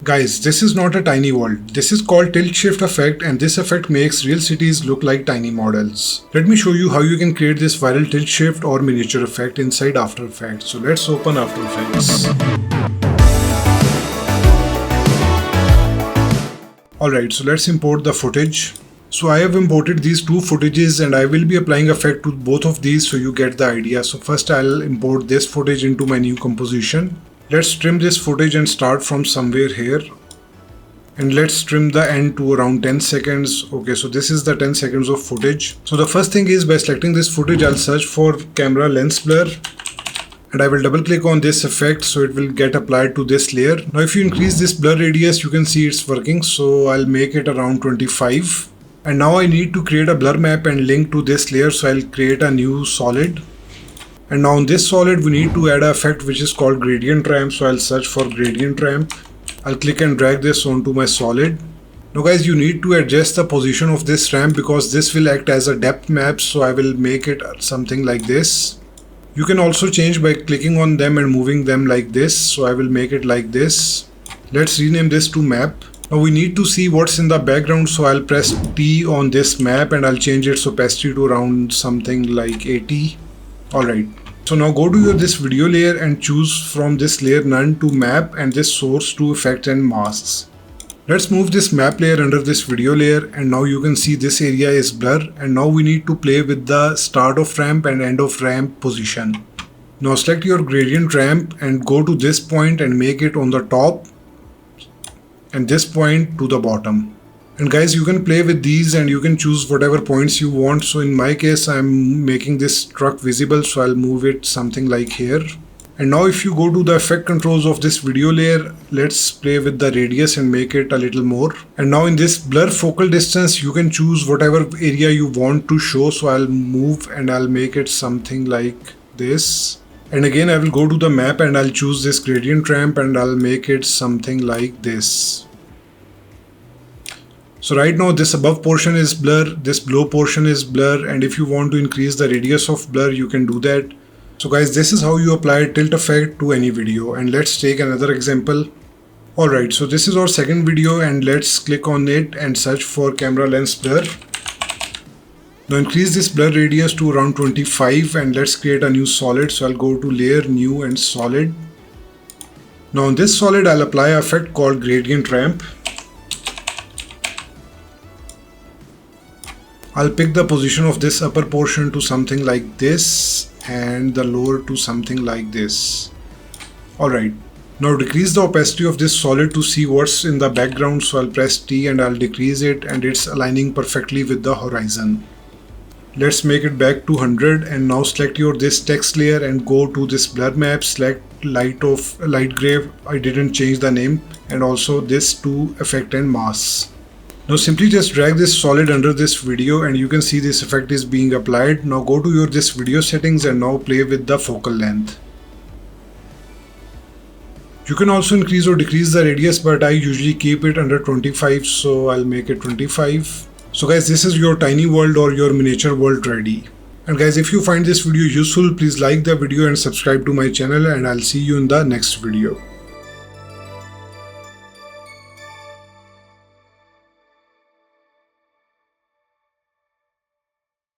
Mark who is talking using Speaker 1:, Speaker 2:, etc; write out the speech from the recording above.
Speaker 1: Guys, this is not a tiny world. This is called tilt shift effect, and this effect makes real cities look like tiny models. Let me show you how you can create this viral tilt shift or miniature effect inside After Effects. So let's open After Effects. Alright, so let's import the footage. So I have imported these two footages and I will be applying effect to both of these so you get the idea. So first I'll import this footage into my new composition. Let's trim this footage and start from somewhere here. And let's trim the end to around 10 seconds. Okay, so this is the 10 seconds of footage. So the first thing is by selecting this footage, I'll search for camera lens blur. And I will double click on this effect so it will get applied to this layer. Now if you increase this blur radius, you can see it's working. So I'll make it around 25. And now I need to create a blur map and link to this layer. So I'll create a new solid. And now on this solid, we need to add an effect which is called gradient ramp. So I'll search for gradient ramp. I'll click and drag this onto my solid. Now guys, you need to adjust the position of this ramp because this will act as a depth map. So I will make it something like this. You can also change by clicking on them and moving them like this. So I will make it like this. Let's rename this to map. Now we need to see what's in the background. So I'll press T on this map and I'll change its opacity to around something like 80. Alright. So now go to this video layer and choose from this layer none to map and this source to effect and masks. Let's move this map layer under this video layer and now you can see this area is blur and now we need to play with the start of ramp and end of ramp position. Now select your gradient ramp and go to this point and make it on the top and this point to the bottom. And guys, you can play with these and you can choose whatever points you want. So in my case, I'm making this truck visible. So I'll move it something like here. And now if you go to the effect controls of this video layer, let's play with the radius and make it a little more. And now in this blur focal distance, you can choose whatever area you want to show. So I'll move and I'll make it something like this. And again, I will go to the map and I'll choose this gradient ramp and I'll make it something like this. So right now this above portion is blur, this below portion is blur, and if you want to increase the radius of blur, you can do that. So guys, this is how you apply tilt effect to any video, and let's take another example. Alright, so this is our second video and let's click on it and search for camera lens blur. Now increase this blur radius to around 25 and let's create a new solid. So I'll go to layer, new and solid. Now on this solid, I'll apply an effect called gradient ramp. I'll pick the position of this upper portion to something like this and the lower to something like this. Alright, now decrease the opacity of this solid to see what's in the background. So I'll press T and I'll decrease it and it's aligning perfectly with the horizon. Let's make it back to 100 and now select this text layer and go to this blur map, select light gray, I didn't change the name, and also this to effect and masks. Now simply just drag this solid under this video and you can see this effect is being applied. Now go to this video settings and now play with the focal length. You can also increase or decrease the radius, but I usually keep it under 25, so I'll make it 25. So guys, this is your tiny world or your miniature world ready. And guys, if you find this video useful, please like the video and subscribe to my channel, and I'll see you in the next video.